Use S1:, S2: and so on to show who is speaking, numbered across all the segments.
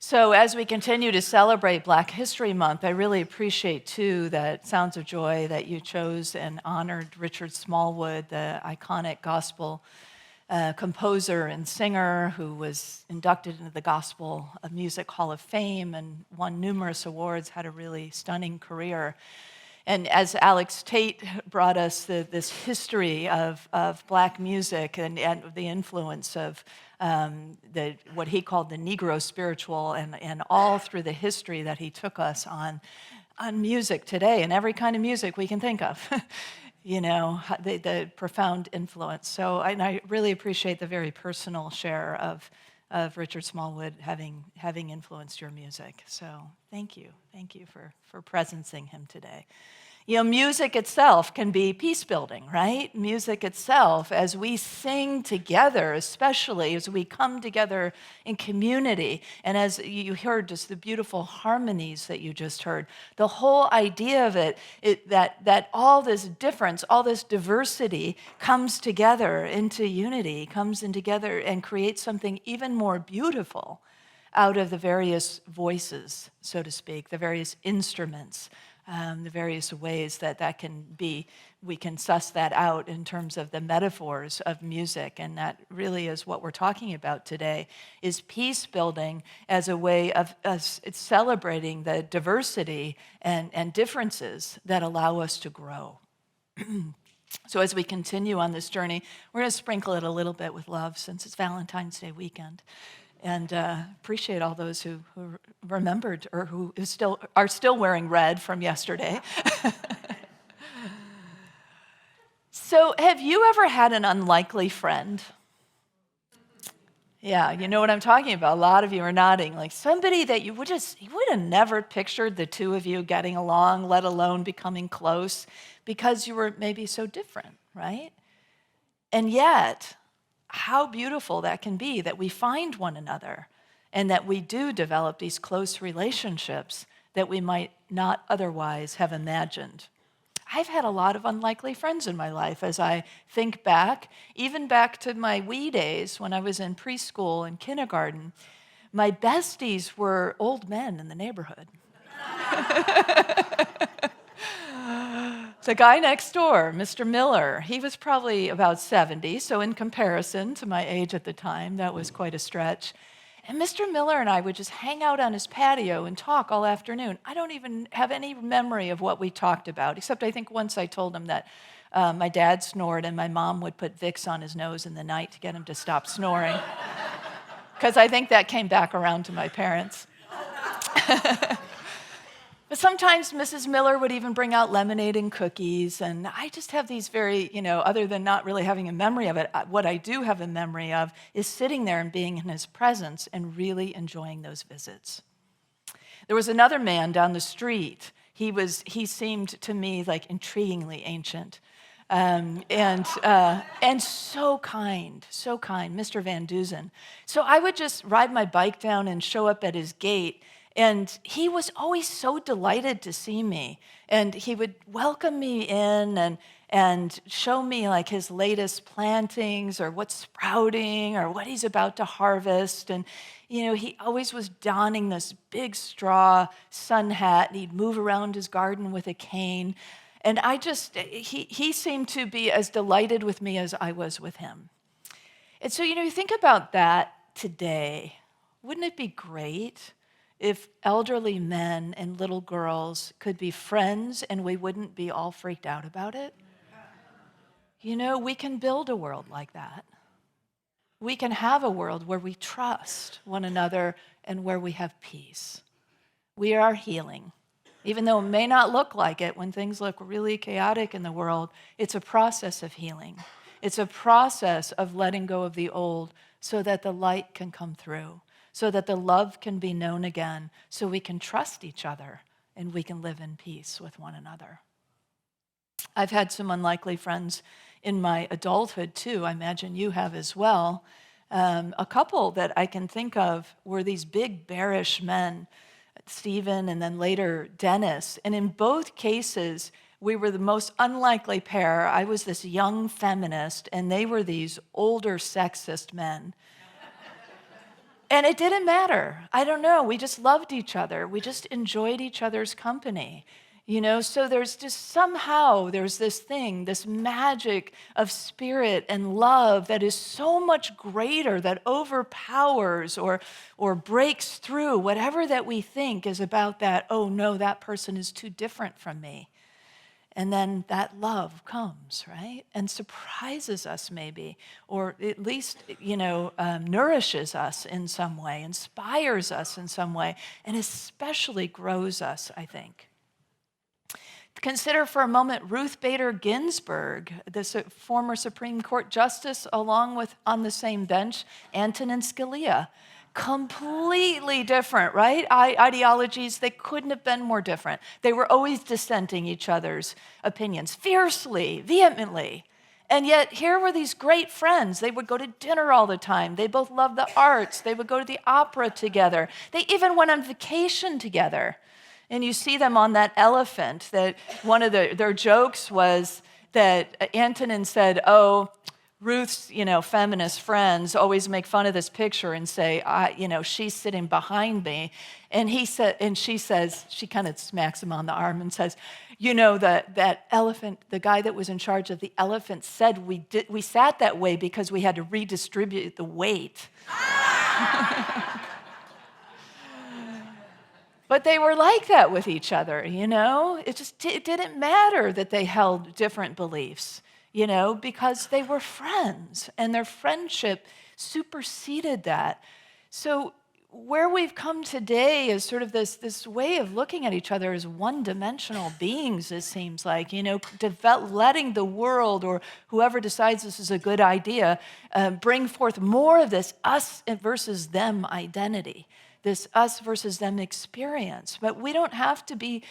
S1: So as we continue to celebrate Black History Month, I really appreciate, too, that Sounds of Joy that you chose and honored Richard Smallwood, the iconic gospel composer and singer who was inducted into the Gospel of Music Hall of Fame and won numerous awards, had a really stunning career. And as Alex Tate brought us this history of Black music and the influence of what he called the Negro spiritual, and all through the history that he took us on music today, and every kind of music we can think of, the profound influence. So I really appreciate the very personal share of Richard Smallwood having influenced your music. So thank you for presencing him today. Music itself can be peace building, right? Music itself, as we sing together, especially as we come together in community, and as you heard just the beautiful harmonies that you just heard, the whole idea of that all this difference, all this diversity comes together into unity, comes in together and creates something even more beautiful out of the various voices, so to speak, the various instruments. The various ways that can be, we can suss that out in terms of the metaphors of music, and that really is what we're talking about today, is peace building as a way of us celebrating the diversity and differences that allow us to grow. So as we continue on this journey, we're going to sprinkle it a little bit with love since it's Valentine's Day weekend. And appreciate all those who remembered or who are still wearing red from yesterday. So have you ever had an unlikely friend? Yeah, you know what I'm talking about. A lot of you are nodding. Like somebody that you would have never pictured the two of you getting along, let alone becoming close, because you were maybe so different, right? And yet, how beautiful that can be that we find one another and that we do develop these close relationships that we might not otherwise have imagined. I've had a lot of unlikely friends in my life as I think back, even back to my wee days when I was in preschool and kindergarten. My besties were old men in the neighborhood. The guy next door, Mr. Miller, he was probably about 70, so in comparison to my age at the time, that was quite a stretch. And Mr. Miller and I would just hang out on his patio and talk all afternoon. I don't even have any memory of what we talked about, except I think once I told him that my dad snored and my mom would put Vicks on his nose in the night to get him to stop snoring, because I think that came back around to my parents. But sometimes Mrs. Miller would even bring out lemonade and cookies, and I just have these very, other than not really having a memory of it, what I do have a memory of is sitting there and being in his presence and really enjoying those visits. There was another man down the street. He seemed to me like intriguingly ancient, and so kind, Mr. Van Duzen. So I would just ride my bike down and show up at his gate. And he was always so delighted to see me. And he would welcome me in and show me like his latest plantings or what's sprouting or what he's about to harvest. And, he always was donning this big straw sun hat, and he'd move around his garden with a cane. And he seemed to be as delighted with me as I was with him. And so, you think about that today. Wouldn't it be great if elderly men and little girls could be friends and we wouldn't be all freaked out about it? We can build a world like that. We can have a world where we trust one another and where we have peace. We are healing. Even though it may not look like it when things look really chaotic in the world, it's a process of healing. It's a process of letting go of the old so that the light can come through, so that the love can be known again, so we can trust each other and we can live in peace with one another. I've had some unlikely friends in my adulthood too. I imagine you have as well. A couple that I can think of were these big bearish men, Stephen and then later Dennis. And in both cases, we were the most unlikely pair. I was this young feminist and they were these older sexist men. And it didn't matter. I don't know. We just loved each other. We just enjoyed each other's company. So there's just somehow there's this thing, this magic of spirit and love that is so much greater, that overpowers or breaks through whatever that we think is about that, oh no, that person is too different from me. And then that love comes, right? And surprises us maybe, or at least, nourishes us in some way, inspires us in some way, and especially grows us, I think. Consider for a moment Ruth Bader Ginsburg, the former Supreme Court justice, along with, on the same bench, Antonin Scalia. Completely different, right? Ideologies, they couldn't have been more different. They were always dissenting each other's opinions, fiercely, vehemently. And yet here were these great friends. They would go to dinner all the time. They both loved the arts. They would go to the opera together. They even went on vacation together. And you see them on that elephant, that one of their jokes was that Antonin said, oh, Ruth's, feminist friends always make fun of this picture and say, she's sitting behind me. And she says, she kind of smacks him on the arm and says, that elephant, the guy that was in charge of the elephant said we sat that way because we had to redistribute the weight. But they were like that with each other, It didn't matter that they held different beliefs, because they were friends, and their friendship superseded that. So where we've come today is sort of this way of looking at each other as one-dimensional beings, it seems like, letting the world or whoever decides this is a good idea bring forth more of this us versus them identity. This us versus them experience. But we don't have to be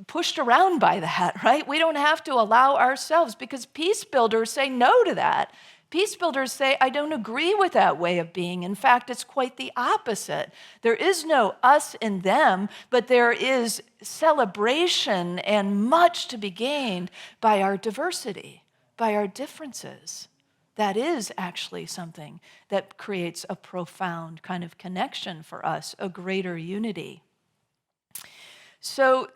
S1: pushed around by that, right? We don't have to allow ourselves, because Peacebuilders say no to that. Peacebuilders say, I don't agree with that way of being. In fact, it's quite the opposite. There is no us and them, but there is celebration and much to be gained by our diversity, by our differences. That is actually something that creates a profound kind of connection for us, a greater unity. So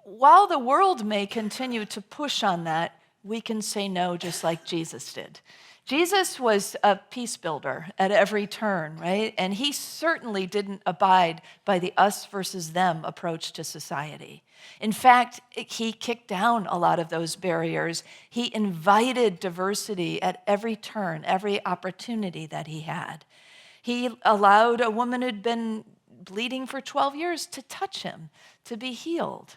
S1: while the world may continue to push on that, we can say no just like Jesus did. Jesus was a peace builder at every turn, right? And he certainly didn't abide by the us versus them approach to society. In fact, he kicked down a lot of those barriers. He invited diversity at every turn, every opportunity that he had. He allowed a woman who'd been bleeding for 12 years to touch him, to be healed.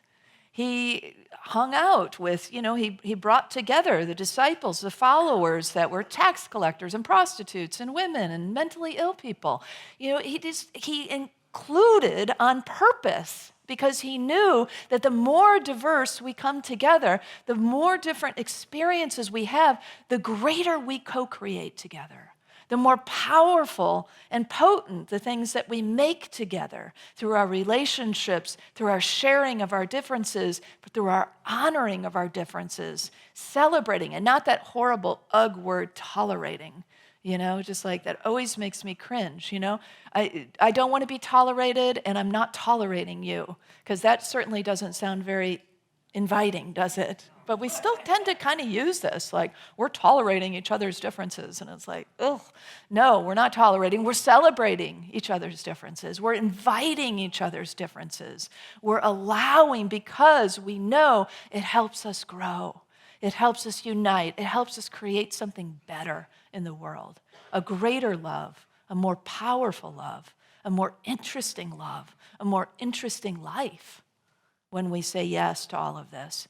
S1: He hung out with, he brought together the disciples, the followers that were tax collectors and prostitutes and women and mentally ill people. He included on purpose, because he knew that the more diverse we come together, the more different experiences we have, the greater we co-create together. The more powerful and potent the things that we make together through our relationships, through our sharing of our differences, but through our honoring of our differences, celebrating, and not that horrible ugh word, tolerating, just like that always makes me cringe, I don't want to be tolerated, and I'm not tolerating you, because that certainly doesn't sound very inviting, does it? But we still tend to kind of use this, like we're tolerating each other's differences. And it's like, ugh, no, we're not tolerating. We're celebrating each other's differences. We're inviting each other's differences. We're allowing, because we know it helps us grow. It helps us unite. It helps us create something better in the world, a greater love, a more powerful love, a more interesting love, a more interesting life when we say yes to all of this.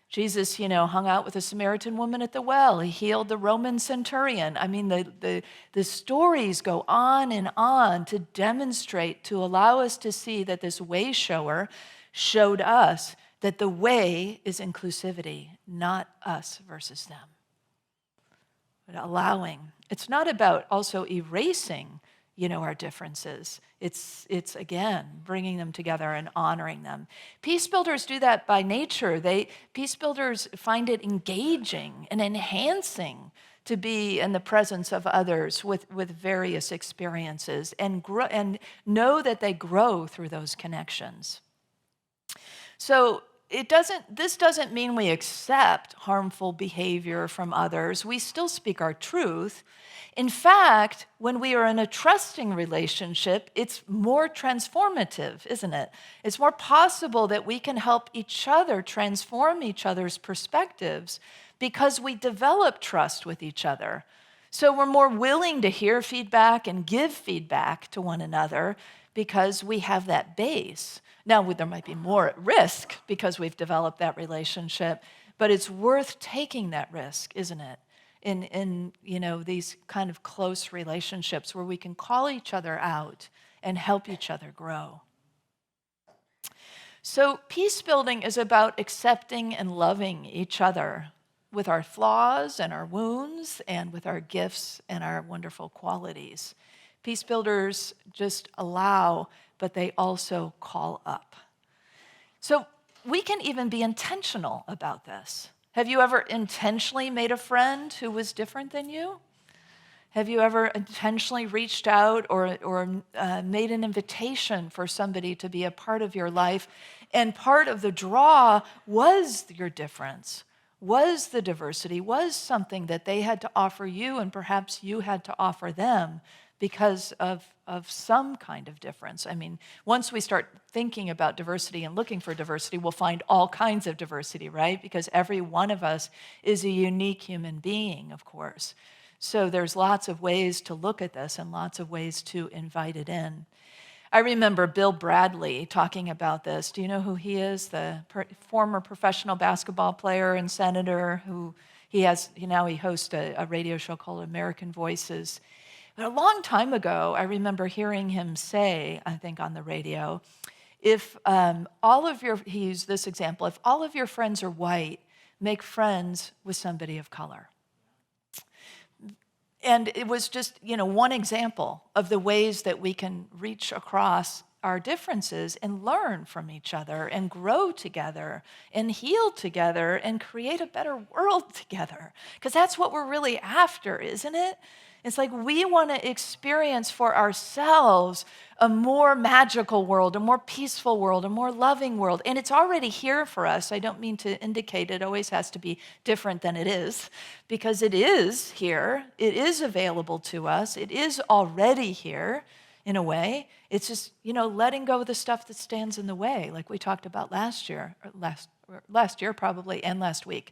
S1: Jesus, hung out with a Samaritan woman at the well. He healed the Roman centurion. I mean, the stories go on and on to demonstrate, to allow us to see that this way shower showed us that the way is inclusivity, not us versus them. But allowing. It's not about also erasing, our differences. It's again, bringing them together and honoring them. Peacebuilders do that by nature. Peacebuilders find it engaging and enhancing to be in the presence of others with various experiences and grow, and know that they grow through those connections. So this doesn't mean we accept harmful behavior from others. We still speak our truth. In fact, when we are in a trusting relationship, it's more transformative, isn't it? It's more possible that we can help each other transform each other's perspectives because we develop trust with each other. So we're more willing to hear feedback and give feedback to one another because we have that base. Now, there might be more at risk because we've developed that relationship, but it's worth taking that risk, isn't it? In these kind of close relationships where we can call each other out and help each other grow. So peace building is about accepting and loving each other with our flaws and our wounds and with our gifts and our wonderful qualities. Peace builders just allow, but they also call up. So we can even be intentional about this. Have you ever intentionally made a friend who was different than you? Have you ever intentionally reached out or made an invitation for somebody to be a part of your life? And part of the draw was your difference, was the diversity, was something that they had to offer you and perhaps you had to offer them because of some kind of difference. I mean, once we start thinking about diversity and looking for diversity, we'll find all kinds of diversity, right? Because every one of us is a unique human being, of course. So there's lots of ways to look at this and lots of ways to invite it in. I remember Bill Bradley talking about this. Do you know who he is? The former professional basketball player and senator who he hosts a radio show called American Voices. But a long time ago, I remember hearing him say, I think on the radio, he used this example, if all of your friends are white, make friends with somebody of color. And it was just, one example of the ways that we can reach across our differences and learn from each other and grow together and heal together and create a better world together. Because that's what we're really after, isn't it? It's like we want to experience for ourselves a more magical world, a more peaceful world, a more loving world. And it's already here for us. I don't mean to indicate it always has to be different than it is, because it is here. It is available to us. It is already here in a way. It's just, letting go of the stuff that stands in the way, like we talked about last year probably, and last week.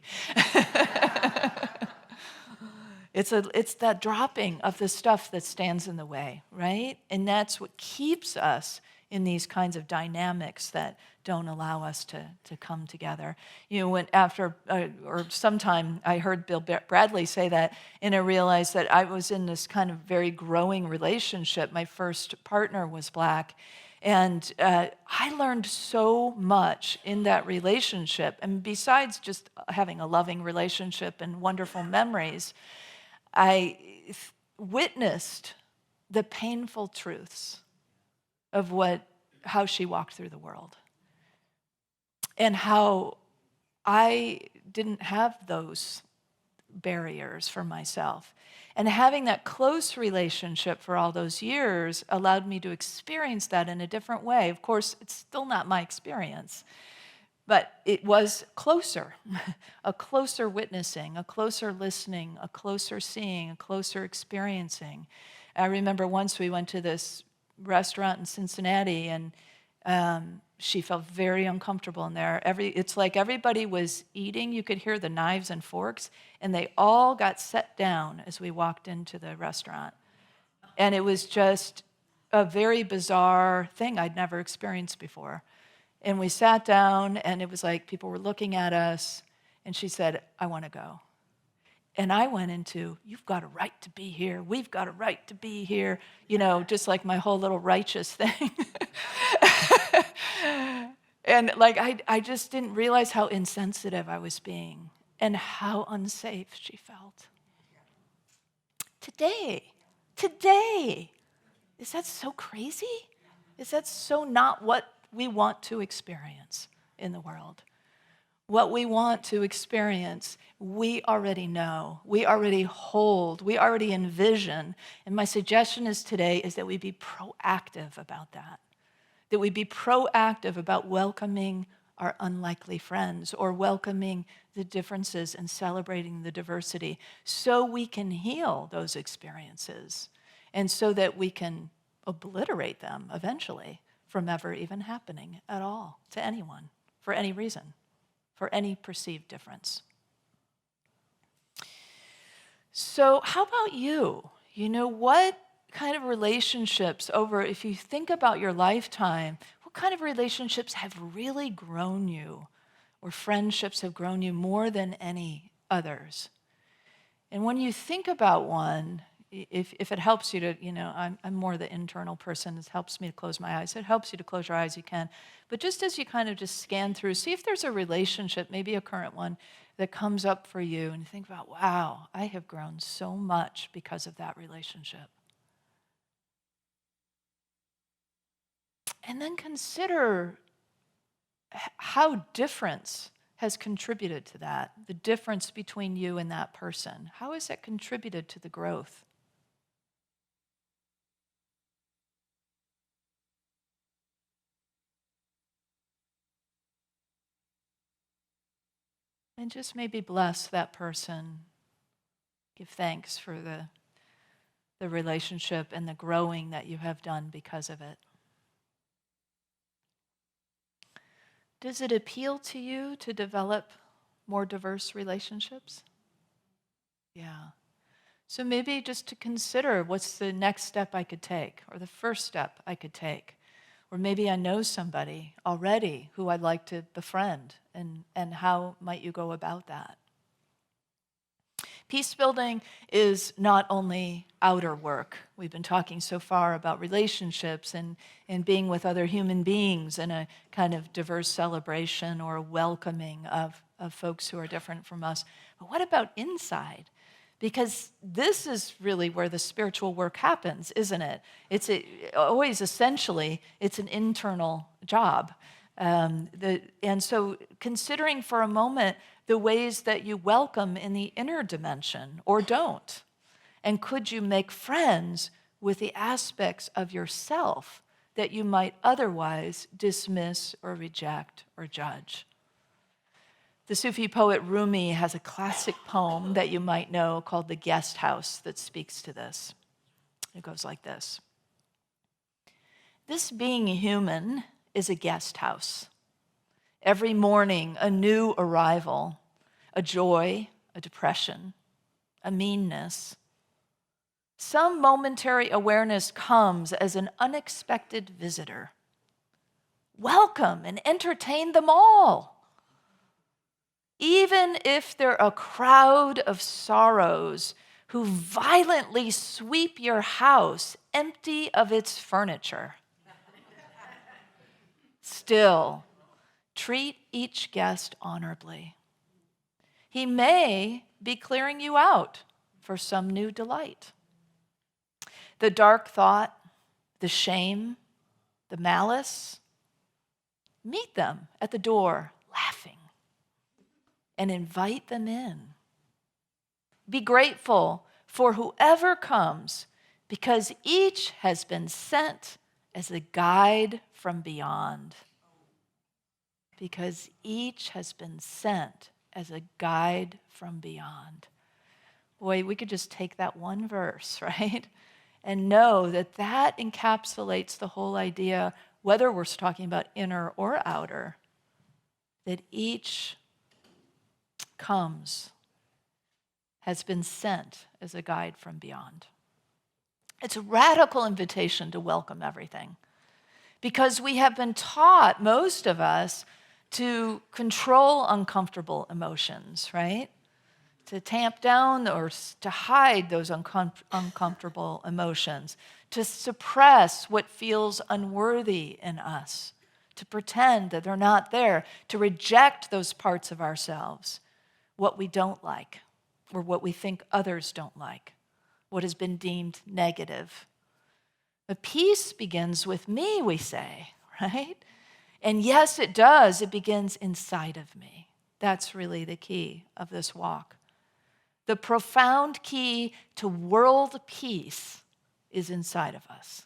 S1: It's that dropping of the stuff that stands in the way, right? And that's what keeps us in these kinds of dynamics that don't allow us to come together. Sometime I heard Bill Bradley say that, and I realized that I was in this kind of very growing relationship. My first partner was Black, and I learned so much in that relationship. And besides just having a loving relationship and wonderful memories, I witnessed the painful truths of how she walked through the world and how I didn't have those barriers for myself. And having that close relationship for all those years allowed me to experience that in a different way. Of course, it's still not my experience, but it was closer, a closer witnessing, a closer listening, a closer seeing, a closer experiencing. I remember once we went to this restaurant in Cincinnati, and she felt very uncomfortable in there. It's like everybody was eating. You could hear the knives and forks, and they all got set down as we walked into the restaurant. And it was just a very bizarre thing I'd never experienced before. And we sat down, and it was like people were looking at us, and she said, "I want to go." And I went into, "You've got a right to be here. We've got a right to be here," just like my whole little righteous thing. And I just didn't realize how insensitive I was being and how unsafe she felt. Today, is that so crazy? Is that so not what we want to experience in the world? what we want to experience, we already know, we already hold, we already envision. And my suggestion is today is that we be proactive about that we be proactive about welcoming our unlikely friends or welcoming the differences and celebrating the diversity so we can heal those experiences and so that we can obliterate them eventually from ever even happening at all to anyone for any reason, for any perceived difference. So how about you? What kind of relationships if you think about your lifetime, what kind of relationships have really grown you or friendships have grown you more than any others? And when you think about one, if it helps you to, I'm more the internal person. It helps me to close my eyes. It helps you to close your eyes, you can. But just as you kind of just scan through, see if there's a relationship, maybe a current one, that comes up for you. And you think about, wow, I have grown so much because of that relationship. And then consider how difference has contributed to that, the difference between you and that person. How has that contributed to the growth? And just maybe bless that person. Give thanks for the relationship and the growing that you have done because of it. Does it appeal to you to develop more diverse relationships? Yeah. So maybe just to consider what's the next step I could take or the first step I could take. Or maybe I know somebody already who I'd like to befriend, and how might you go about that? Peace building is not only outer work. We've been talking so far about relationships and being with other human beings in a kind of diverse celebration or a welcoming of folks who are different from us. But what about inside? Because this is really where the spiritual work happens, isn't it? It's always essentially, it's an internal job. And so considering for a moment the ways that you welcome in the inner dimension or don't. And could you make friends with the aspects of yourself that you might otherwise dismiss or reject or judge? The Sufi poet Rumi has a classic poem that you might know called The Guest House that speaks to this. It goes like this. This being human is a guest house. Every morning, a new arrival, a joy, a depression, a meanness. Some momentary awareness comes as an unexpected visitor. Welcome and entertain them all. Even if they're a crowd of sorrows who violently sweep your house empty of its furniture. Still, treat each guest honorably. He may be clearing you out for some new delight. The dark thought, the shame, the malice, meet them at the door laughing and invite them in. Be grateful for whoever comes because each has been sent as a guide from beyond. Because each has been sent as a guide from beyond. Boy, we could just take that one verse, right? And know that that encapsulates the whole idea, whether we're talking about inner or outer, that each has been sent as a guide from beyond. It's a radical invitation to welcome everything. Because we have been taught, most of us, to control uncomfortable emotions, right? To tamp down or to hide those uncomfortable emotions, to suppress what feels unworthy in us, to pretend that they're not there, to reject those parts of ourselves, what we don't like, or what we think others don't like, what has been deemed negative. But peace begins with me, we say, right? And yes, it does. It begins inside of me. That's really the key of this walk. The profound key to world peace is inside of us.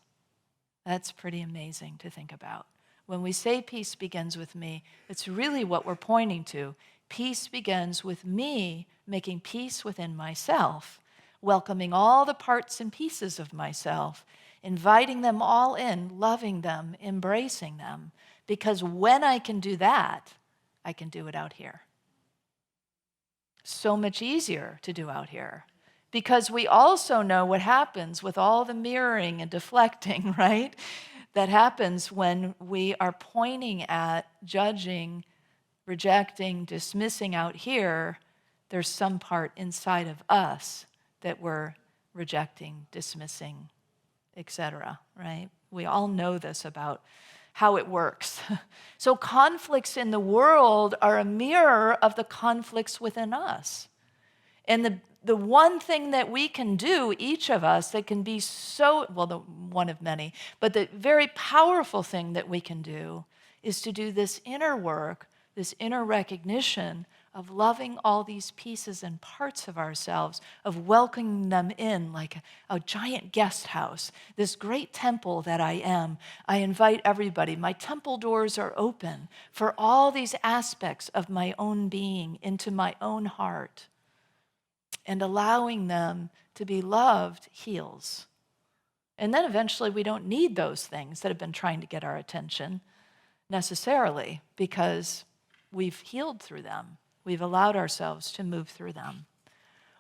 S1: That's pretty amazing to think about. When we say peace begins with me, it's really what we're pointing to. Peace begins with me making peace within myself, welcoming all the parts and pieces of myself, inviting them all in, loving them, embracing them. Because when I can do that, I can do it out here. So much easier to do out here. Because we also know what happens with all the mirroring and deflecting, right? That happens when we are pointing at, judging, rejecting, dismissing out here. There's some part inside of us that we're rejecting, dismissing, etc., right? We all know this about how it works. So conflicts in the world are a mirror of the conflicts within us. And the one thing that we can do, each of us, that can be so, well, the one of many, but the very powerful thing that we can do is to do this inner work, this inner recognition of loving all these pieces and parts of ourselves, of welcoming them in like a giant guest house, this great temple that I am. I invite everybody. My temple doors are open for all these aspects of my own being into my own heart. And allowing them to be loved heals. And then eventually we don't need those things that have been trying to get our attention necessarily, because we've healed through them. We've allowed ourselves to move through them.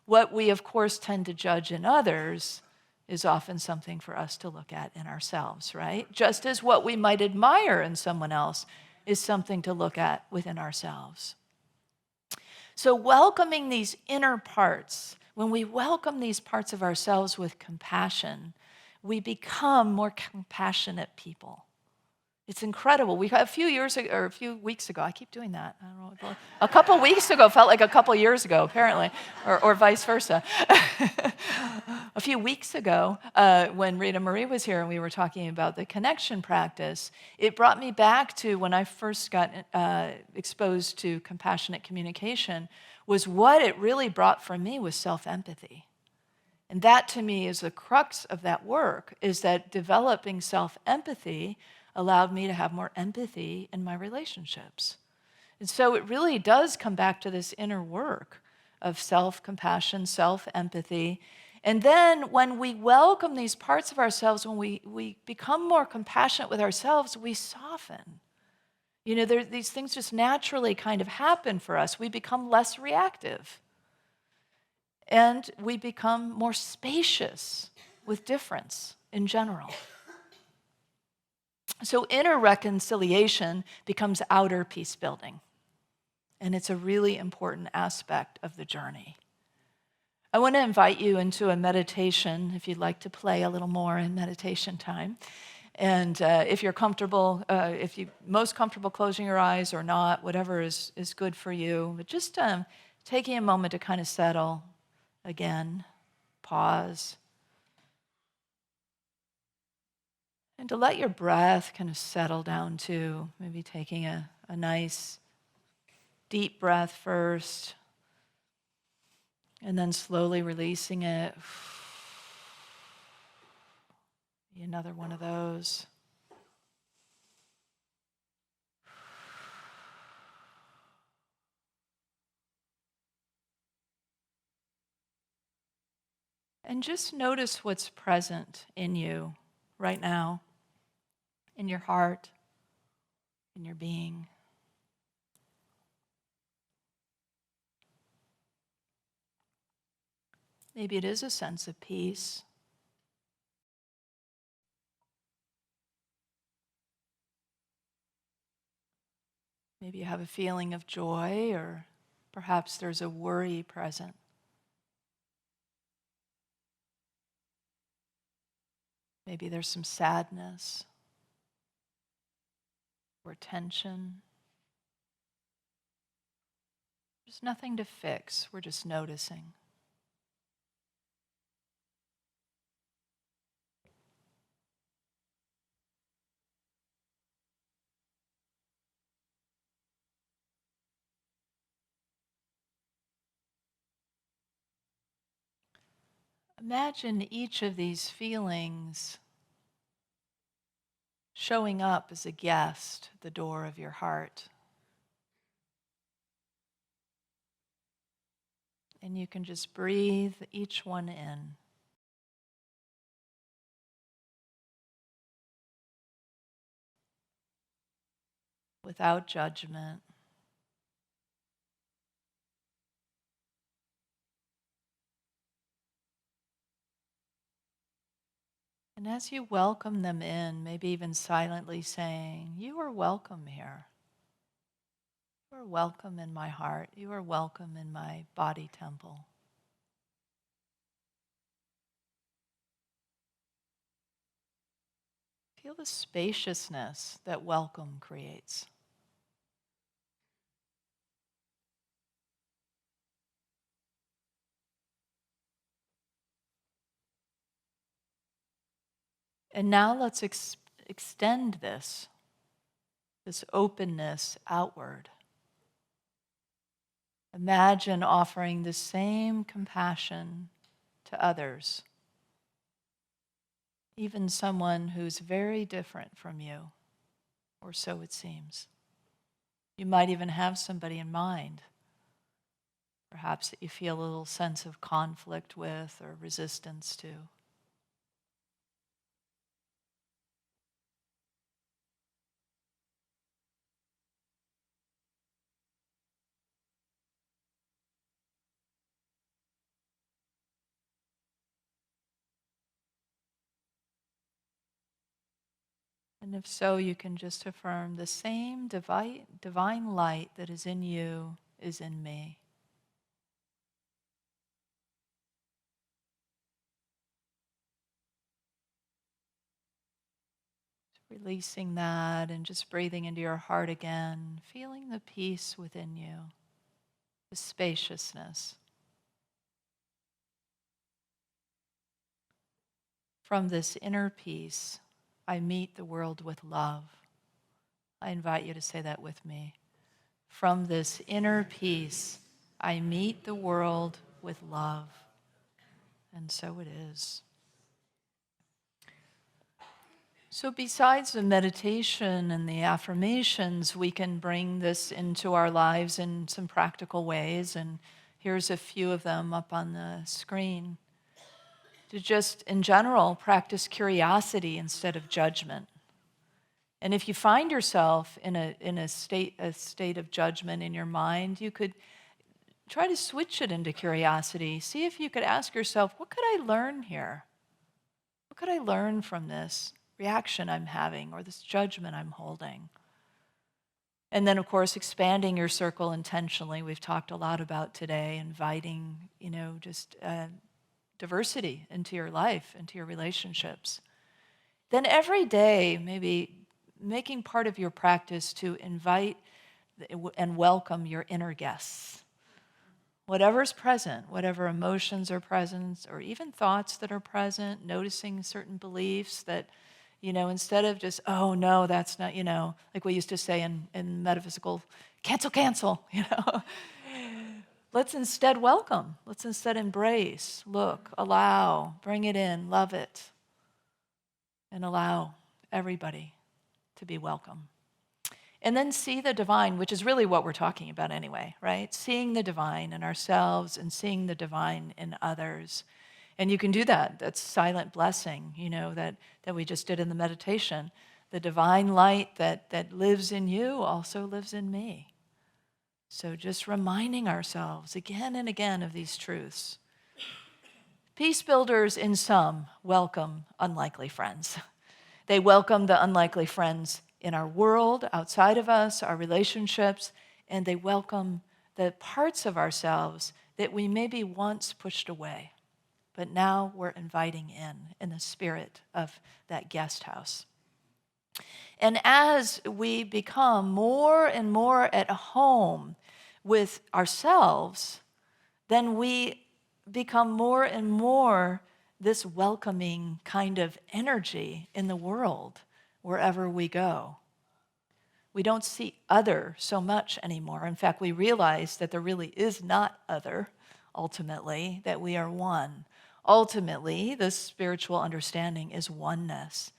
S1: What we, of course, tend to judge in others is often something for us to look at in ourselves, right? Just as what we might admire in someone else is something to look at within ourselves. So welcoming these inner parts, when we welcome these parts of ourselves with compassion, we become more compassionate people. It's incredible. A few weeks ago, I keep doing that. I don't know. A couple weeks ago felt like a couple years ago, apparently, or vice versa. A few weeks ago, when Rita Marie was here and we were talking about the connection practice, it brought me back to when I first got exposed to compassionate communication, was what it really brought for me was self-empathy. And that, to me, is the crux of that work, is that developing self-empathy allowed me to have more empathy in my relationships. And so it really does come back to this inner work of self-compassion, self-empathy. And then when we welcome these parts of ourselves, when we become more compassionate with ourselves, we soften. You know, these things just naturally kind of happen for us. We become less reactive. And we become more spacious with difference in general. So inner reconciliation becomes outer peace building. And it's a really important aspect of the journey. I want to invite you into a meditation, if you'd like to play a little more in meditation time. And if you're comfortable, if you're most comfortable closing your eyes or not, whatever is good for you. But just taking a moment to kind of settle again, pause. And to let your breath kind of settle down too, maybe taking a nice deep breath first, and then slowly releasing it. Another one of those. And just notice what's present in you right now, in your heart, in your being. Maybe it is a sense of peace. Maybe you have a feeling of joy, or perhaps there's a worry present. Maybe there's some sadness or tension. There's nothing to fix. We're just noticing. Imagine each of these feelings showing up as a guest at the door of your heart. And you can just breathe each one in without judgment. And as you welcome them in, maybe even silently saying, "You are welcome here. You are welcome in my heart. You are welcome in my body temple." Feel the spaciousness that welcome creates. And now let's extend this openness outward. Imagine offering the same compassion to others, even someone who's very different from you, or so it seems. You might even have somebody in mind, perhaps that you feel a little sense of conflict with or resistance to. And if so, you can just affirm the same divine light that is in you is in me. Releasing that and just breathing into your heart again, feeling the peace within you, the spaciousness. From this inner peace, I meet the world with love. I invite you to say that with me. From this inner peace, I meet the world with love. And so it is. So besides the meditation and the affirmations, we can bring this into our lives in some practical ways. And here's a few of them up on the screen. To just, in general, practice curiosity instead of judgment. And if you find yourself in a state of judgment in your mind, you could try to switch it into curiosity. See if you could ask yourself, what could I learn here? What could I learn from this reaction I'm having or this judgment I'm holding? And then, of course, expanding your circle intentionally. We've talked a lot about today, inviting, just diversity into your life, into your relationships. Then every day, maybe making part of your practice to invite and welcome your inner guests. Whatever's present, whatever emotions are present, or even thoughts that are present, noticing certain beliefs that, instead of just, oh, no, that's not, like we used to say in metaphysical, cancel, Let's instead welcome. Let's instead embrace, look, allow, bring it in, love it, and allow everybody to be welcome. And then see the divine, which is really what we're talking about anyway, right? Seeing the divine in ourselves and seeing the divine in others. And you can do that. That's silent blessing, that we just did in the meditation. The divine light that lives in you also lives in me. So just reminding ourselves again and again of these truths. Peacebuilders, in sum, welcome unlikely friends. They welcome the unlikely friends in our world, outside of us, our relationships, and they welcome the parts of ourselves that we maybe once pushed away, but now we're inviting in the spirit of that guest house. And as we become more and more at home with ourselves, then we become more and more this welcoming kind of energy in the world wherever we go. We don't see other so much anymore. In fact, we realize that there really is not other, ultimately, that we are one. Ultimately, the spiritual understanding is oneness.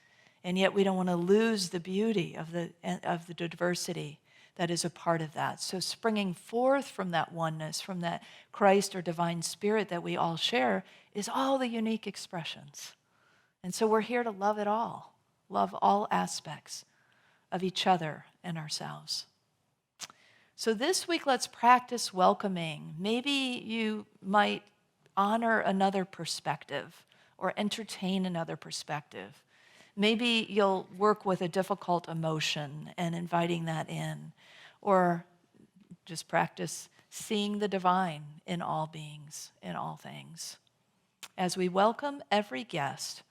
S1: And yet we don't want to lose the beauty of the diversity that is a part of that. So springing forth from that oneness, from that Christ or divine spirit that we all share, is all the unique expressions. And so we're here to love it all, love all aspects of each other and ourselves. So this week, let's practice welcoming. Maybe you might honor another perspective or entertain another perspective. Maybe you'll work with a difficult emotion and inviting that in, or just practice seeing the divine in all beings, in all things. As we welcome every guest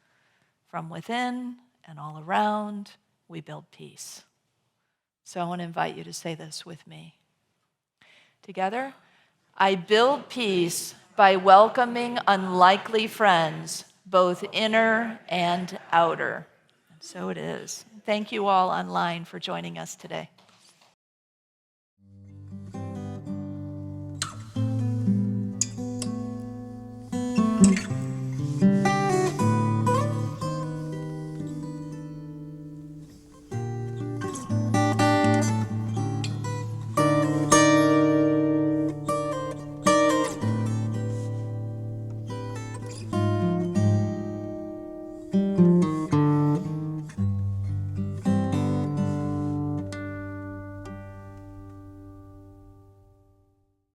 S1: from within and all around, we build peace. So I want to invite you to say this with me. Together, I build peace by welcoming unlikely friends, both inner and outer. And so it is. Thank you all online for joining us today.